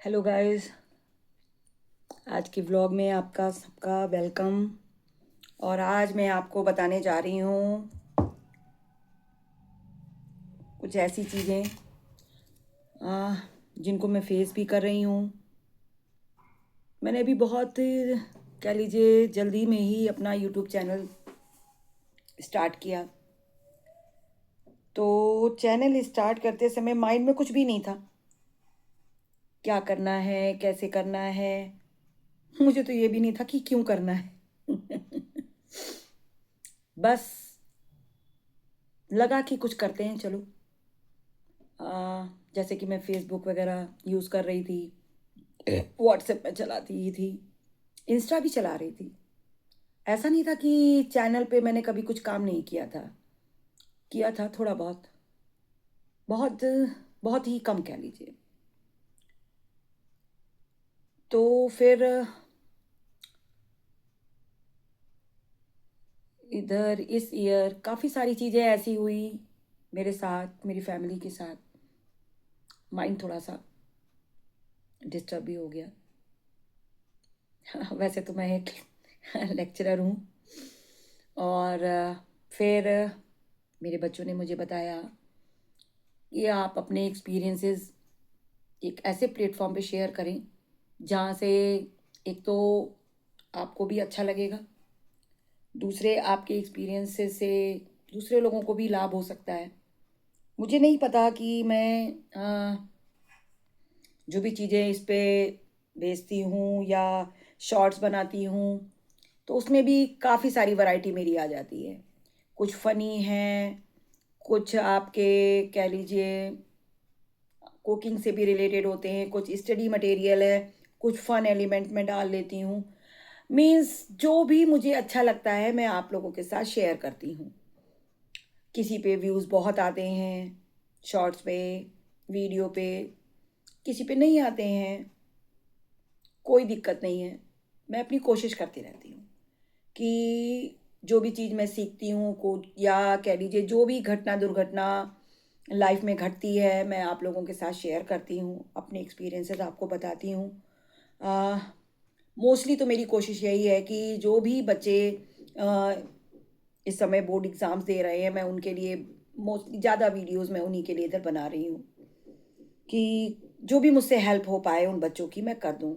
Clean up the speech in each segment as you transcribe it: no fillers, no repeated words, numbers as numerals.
Hello guys. आज के vlog में आपका सबका वेलकम। और आज मैं आपको बताने जा रही हूँ कुछ ऐसी चीज़ें जिनको मैं फेस भी कर रही हूँ। मैंने अभी बहुत कह लीजिए जल्दी में ही अपना यूट्यूब चैनल स्टार्ट किया। तो चैनल स्टार्ट करते समय माइंड में कुछ भी नहीं था, क्या करना है कैसे करना है। मुझे तो ये भी नहीं था कि क्यों करना है। बस लगा कि कुछ करते हैं चलो। जैसे कि मैं फेसबुक वगैरह यूज़ कर रही थी, व्हाट्सएप में चलाती ही थी, इंस्टा भी चला रही थी। ऐसा नहीं था कि चैनल पे मैंने कभी कुछ काम नहीं किया था। किया था थोड़ा बहुत, बहुत बहुत ही कम कह लीजिए। तो फिर इधर इस ईयर काफ़ी सारी चीज़ें ऐसी हुई मेरे साथ, मेरी फैमिली के साथ। माइंड थोड़ा सा डिस्टर्ब भी हो गया। वैसे तो मैं एक लेक्चरर हूँ। और फिर मेरे बच्चों ने मुझे बताया कि आप अपने एक्सपीरियंसेस एक ऐसे प्लेटफॉर्म पे शेयर करें जहाँ से एक तो आपको भी अच्छा लगेगा, दूसरे आपके एक्सपीरियंसेस से दूसरे लोगों को भी लाभ हो सकता है। मुझे नहीं पता कि मैं जो भी चीज़ें इस पे भेजती हूँ या शॉर्ट्स बनाती हूँ तो उसमें भी काफ़ी सारी वैरायटी मेरी आ जाती है। कुछ फ़नी हैं, कुछ आपके कह लीजिए कुकिंग से भी रिलेटेड होते हैं, कुछ स्टडी मटेरियल है, कुछ फ़न एलिमेंट में डाल लेती हूँ। मीन्स जो भी मुझे अच्छा लगता है मैं आप लोगों के साथ शेयर करती हूँ। किसी पे व्यूज़ बहुत आते हैं शॉर्ट्स पे, वीडियो पे, किसी पे नहीं आते हैं, कोई दिक्कत नहीं है। मैं अपनी कोशिश करती रहती हूँ कि जो भी चीज़ मैं सीखती हूँ को या कह लीजिए जो भी घटना दुर्घटना लाइफ में घटती है मैं आप लोगों के साथ शेयर करती हूँ, अपने एक्सपीरियंसेस आपको बताती हूँ। मोस्टली तो मेरी कोशिश यही है कि जो भी बच्चे आ, इस समय बोर्ड एग्ज़ाम्स दे रहे हैं मैं उनके लिए मोस्टली ज़्यादा वीडियोस मैं उन्हीं के लिए इधर बना रही हूँ कि जो भी मुझसे हेल्प हो पाए उन बच्चों की मैं कर दूँ।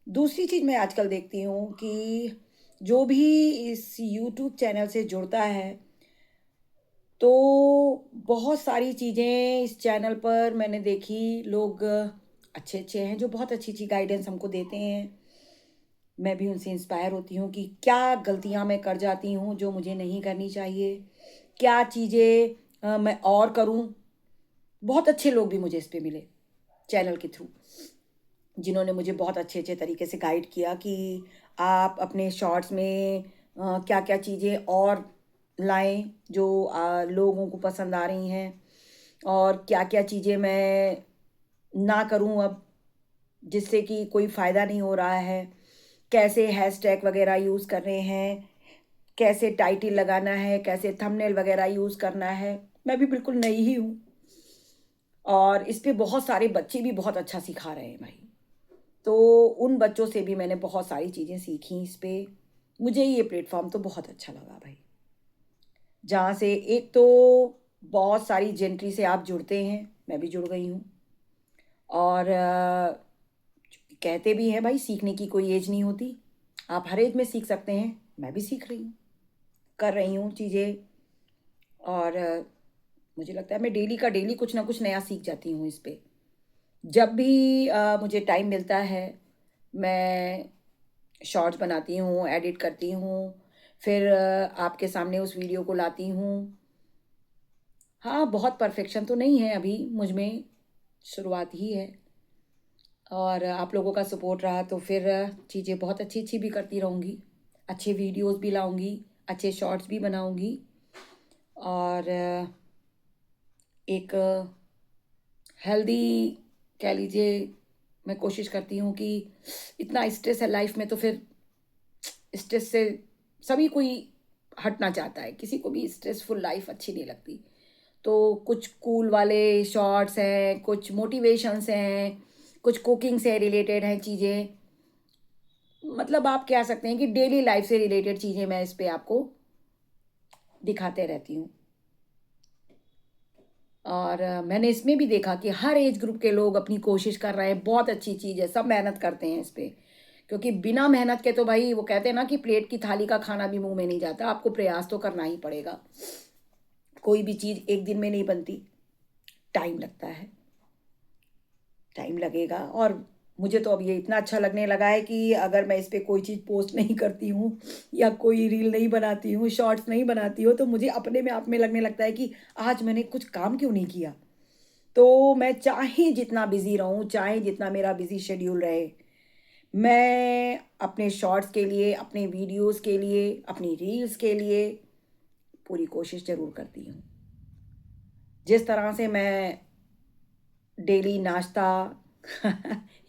दूसरी चीज़ मैं आजकल देखती हूँ कि जो भी इस यूट्यूब चैनल से जुड़ता है तो बहुत सारी चीज़ें इस चैनल पर मैंने देखी। लोग अच्छे अच्छे हैं जो बहुत अच्छी अच्छी गाइडेंस हमको देते हैं। मैं भी उनसे इंस्पायर होती हूँ कि क्या गलतियाँ मैं कर जाती हूँ जो मुझे नहीं करनी चाहिए, क्या चीज़ें मैं और करूँ। बहुत अच्छे लोग भी मुझे इस पे मिले चैनल के थ्रू, जिन्होंने मुझे बहुत अच्छे अच्छे तरीके से गाइड किया कि आप अपने शॉर्ट्स में क्या क्या चीज़ें और लाएं जो लोगों को पसंद आ रही हैं, और क्या क्या चीज़ें मैं ना करूं अब जिससे कि कोई फ़ायदा नहीं हो रहा है। कैसे हैशटैग वगैरह यूज़ करने हैं, कैसे टाइटल लगाना है, कैसे थंबनेल वगैरह यूज़ करना है। मैं भी बिल्कुल नई ही हूँ और इस पे बहुत सारे बच्चे भी बहुत अच्छा सिखा रहे हैं भाई। तो उन बच्चों से भी मैंने बहुत सारी चीज़ें सीखी इस पे। मुझे ये प्लेटफॉर्म तो बहुत अच्छा लगा भाई, जहाँ से एक तो बहुत सारी जेंट्री से आप जुड़ते हैं, मैं भी जुड़ गई हूँ। और कहते भी हैं भाई सीखने की कोई एज नहीं होती, आप हर एज में सीख सकते हैं। मैं भी सीख रही हूँ, कर रही हूँ चीज़ें। और मुझे लगता है मैं डेली का डेली कुछ ना कुछ नया सीख जाती हूँ इस पे। जब भी मुझे टाइम मिलता है मैं शॉर्ट्स बनाती हूँ, एडिट करती हूँ, फिर आपके सामने उस वीडियो को लाती हूँ। हाँ, बहुत परफेक्शन तो नहीं है अभी मुझ में, शुरुआत ही है। और आप लोगों का सपोर्ट रहा तो फिर चीज़ें बहुत अच्छी अच्छी भी करती रहूँगी, अच्छे वीडियोस भी लाऊंगी, अच्छे शॉर्ट्स भी बनाऊंगी। और एक हेल्दी कह लीजिए मैं कोशिश करती हूँ कि इतना स्ट्रेस है लाइफ में तो फिर स्ट्रेस से सभी कोई हटना चाहता है, किसी को भी स्ट्रेसफुल लाइफ अच्छी नहीं लगती। तो कुछ कूल वाले शॉर्ट्स हैं, कुछ मोटिवेशंस हैं, कुछ कुकिंग से रिलेटेड हैं चीज़ें, मतलब आप कह सकते हैं कि डेली लाइफ से रिलेटेड चीज़ें मैं इस पे आपको दिखाते रहती हूँ। और मैंने इसमें भी देखा कि हर एज ग्रुप के लोग अपनी कोशिश कर रहे हैं, बहुत अच्छी चीज़ है, सब मेहनत करते हैं इस पे। क्योंकि बिना मेहनत के तो भाई वो कहते हैं ना कि प्लेट की थाली का खाना भी मुँह में नहीं जाता, आपको प्रयास तो करना ही पड़ेगा। कोई भी चीज़ एक दिन में नहीं बनती, टाइम लगता है, टाइम लगेगा। और मुझे तो अब ये इतना अच्छा लगने लगा है कि अगर मैं इस पे कोई चीज़ पोस्ट नहीं करती हूँ या कोई रील नहीं बनाती हूँ, शॉर्ट्स नहीं बनाती हूँ, तो मुझे अपने में आप में लगने लगता है कि आज मैंने कुछ काम क्यों नहीं किया। तो मैं चाहे जितना बिज़ी रहूँ, चाहे जितना मेरा बिज़ी शेड्यूल रहे, मैं अपने शॉर्ट्स के लिए, अपने वीडियोज़ के लिए, अपनी रील्स के लिए पूरी कोशिश ज़रूर करती हूँ। जिस तरह से मैं डेली नाश्ता,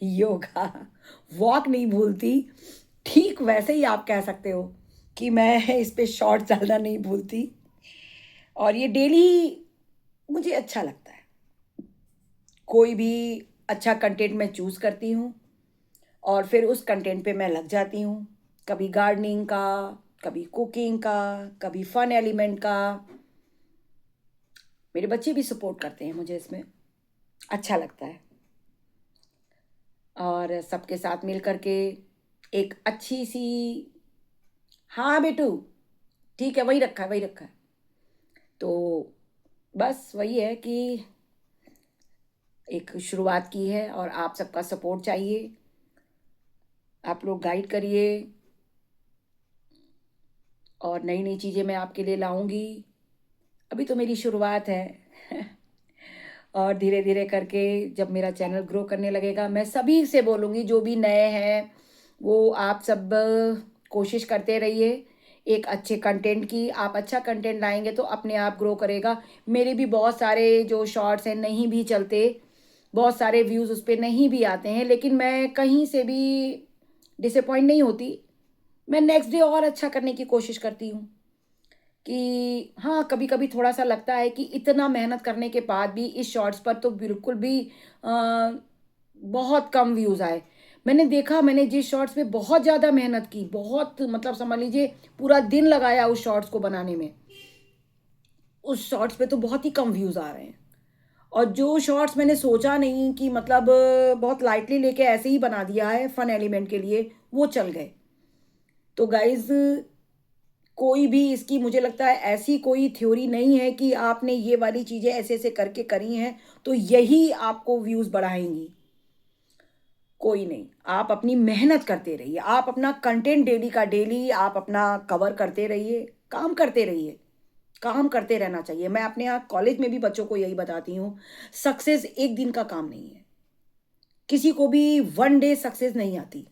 योगा, वॉक नहीं भूलती, ठीक वैसे ही आप कह सकते हो कि मैं इस पे शॉर्ट्स डालना नहीं भूलती। और ये डेली मुझे अच्छा लगता है। कोई भी अच्छा कंटेंट मैं चूज़ करती हूँ और फिर उस कंटेंट पे मैं लग जाती हूँ। कभी गार्डनिंग का, कभी कुकिंग का, कभी फन एलिमेंट का। मेरे बच्चे भी सपोर्ट करते हैं मुझे इसमें, अच्छा लगता है। और सबके साथ मिल कर के एक अच्छी सी, हाँ बेटू, ठीक है, वही रखा है, वही रखा है। तो बस वही है कि एक शुरुआत की है और आप सबका सपोर्ट चाहिए। आप लोग गाइड करिए और नई-नई चीज़ें मैं आपके लिए लाऊँगी। अभी तो मेरी शुरुआत है। और धीरे-धीरे करके जब मेरा चैनल ग्रो करने लगेगा, मैं सभी से बोलूँगी जो भी नए हैं, वो आप सब कोशिश करते रहिए एक अच्छे कंटेंट की। आप अच्छा कंटेंट लाएँगे तो अपने आप ग्रो करेगा। मेरे भी बहुत सारे जो शॉर्ट्स हैं नहीं भी चलते, बहुत सारे व्यूज़ उस पे नहीं भी आते हैं, लेकिन मैं कहीं से भी डिसअपॉइंट नहीं होती। मैं नेक्स्ट डे और अच्छा करने की कोशिश करती हूँ। कि हाँ, कभी-कभी थोड़ा-सा लगता है कि इतना मेहनत करने के बाद भी इस शॉर्ट्स पर तो बिल्कुल भी अ, बहुत कम व्यूज़ आए। मैंने देखा, मैंने जिस शॉर्ट्स पे बहुत ज़्यादा मेहनत की, बहुत मतलब समझ लीजिए पूरा दिन लगाया उस शॉर्ट्स को बनाने में, उस शॉर्ट्स पे तो बहुत ही कम व्यूज़ आ रहे हैं। और जो शॉर्ट्स मैंने सोचा नहीं कि मतलब बहुत लाइटली लेके ऐसे ही बना दिया है फन एलिमेंट के लिए, वो चल गए। तो गाइज़, कोई भी इसकी मुझे लगता है ऐसी कोई थ्योरी नहीं है कि आपने ये वाली चीज़ें ऐसे-ऐसे करके करी हैं, तो यही आपको व्यूज़ बढ़ाएँगी। कोई नहीं, आप अपनी मेहनत करते रहिए, आप अपना कंटेंट डेली का डेली आप अपना कवर करते रहिए, काम करते रहिए, काम करते रहना चाहिए। मैं अपने यहाँ कॉलेज में भी बच्चों को यही बताती हूँ, सक्सेस एक दिन का काम नहीं है। किसी को भी वन डे सक्सेस नहीं आती।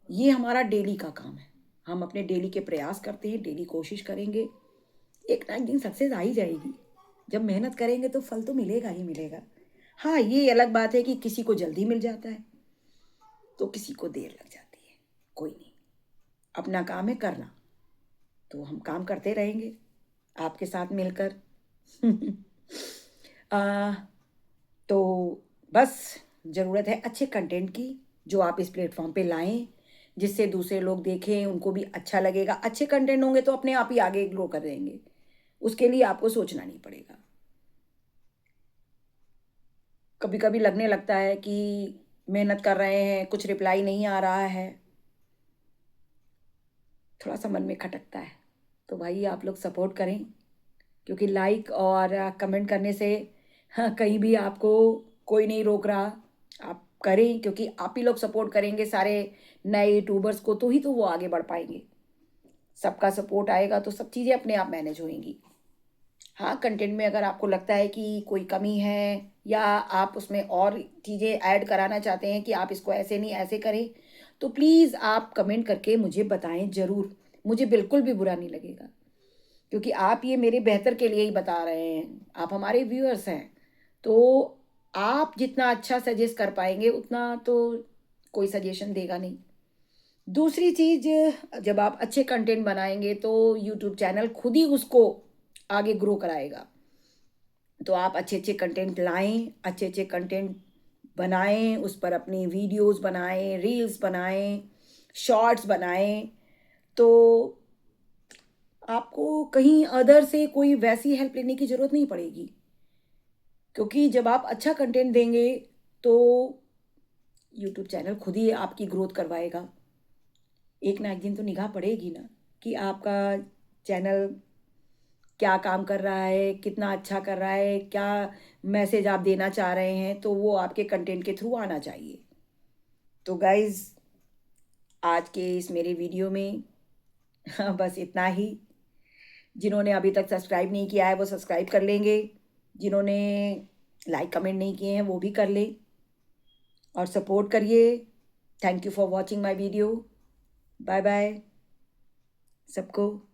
ये हमारा डेली का काम है। हम अपने डेली के प्रयास करते हैं, डेली कोशिश करेंगे, एक ना एक दिन सक्सेस आ ही जाएगी। जब मेहनत करेंगे तो फल तो मिलेगा ही मिलेगा। हाँ, ये अलग बात है कि किसी को जल्दी मिल जाता है, तो किसी को देर लग जाती है। कोई नहीं, अपना काम है करना, तो हम काम करते रहेंगे आपके साथ मिलकर। अ, तो बस ज़रूरत है अच्छे कंटेंट की, जो आप इस प्लेटफ़ॉर्म पे लाएँ, जिससे दूसरे लोग देखें, उनको भी अच्छा लगेगा। अच्छे कंटेंट होंगे तो अपने आप ही आगे ग्रो कर देंगे। उसके लिए आपको सोचना नहीं पड़ेगा। कभी-कभी लगने लगता है कि मेहनत कर रहे हैं, कुछ रिप्लाई नहीं आ रहा है, थोड़ा-सा मन में खटकता है। तो भाई आप लोग सपोर्ट करें, क्योंकि लाइक और कमेंट करने से हाँ, कहीं भी आपको कोई नहीं रोक रहा। आप करें, क्योंकि आप ही लोग सपोर्ट करेंगे सारे नए यूट्यूबर्स को, तो ही तो वो आगे बढ़ पाएँगे। सबका सपोर्ट आएगा तो सब चीज़ें अपने आप मैनेज होएँगी। हाँ, कंटेंट में अगर आपको लगता है कि कोई कमी है या आप उसमें और चीज़ें ऐड कराना चाहते हैं कि आप इसको ऐसे नहीं ऐसे करें, तो प्लीज़ आप कमेंट करके मुझे बताएँ ज़रूर। मुझे बिल्कुल भी बुरा नहीं लगेगा, क्योंकि आप ये मेरे बेहतर के लिए ही बता रहे हैं। आप हमारे व्यूअर्स हैं, तो आप जितना अच्छा सजेस्ट कर पाएँगे उतना तो कोई सजेशन देगा नहीं। दूसरी चीज़, जब आप अच्छे कंटेंट बनाएँगे तो यूट्यूब चैनल खुद ही उसको आगे ग्रो कराएगा। तो आप अच्छे-अच्छे कंटेंट लाएँ, अच्छे-अच्छे कंटेंट बनाएं, उस पर अपनी वीडियोस बनाएं, रील्स बनाएं, शॉर्ट्स बनाएं, तो आपको कहीं अदर से कोई वैसी हेल्प लेने की ज़रूरत नहीं पड़ेगी। क्योंकि जब आप अच्छा कंटेंट देंगे तो यूट्यूब चैनल खुद ही आपकी ग्रोथ करवाएगा। एक ना एक दिन तो निगाह पड़ेगी ना कि आपका चैनल क्या काम कर रहा है, कितना अच्छा कर रहा है, क्या मैसेज आप देना चाह रहे हैं, तो वो आपके कंटेंट के थ्रू आना चाहिए। तो गाइज़, आज के इस मेरे वीडियो में बस इतना ही। जिन्होंने अभी तक सब्सक्राइब नहीं किया है वो सब्सक्राइब कर लेंगे, जिन्होंने लाइक कमेंट नहीं किए हैं वो भी कर लें और सपोर्ट करिए। Thank you for watching my video. Bye bye सबको।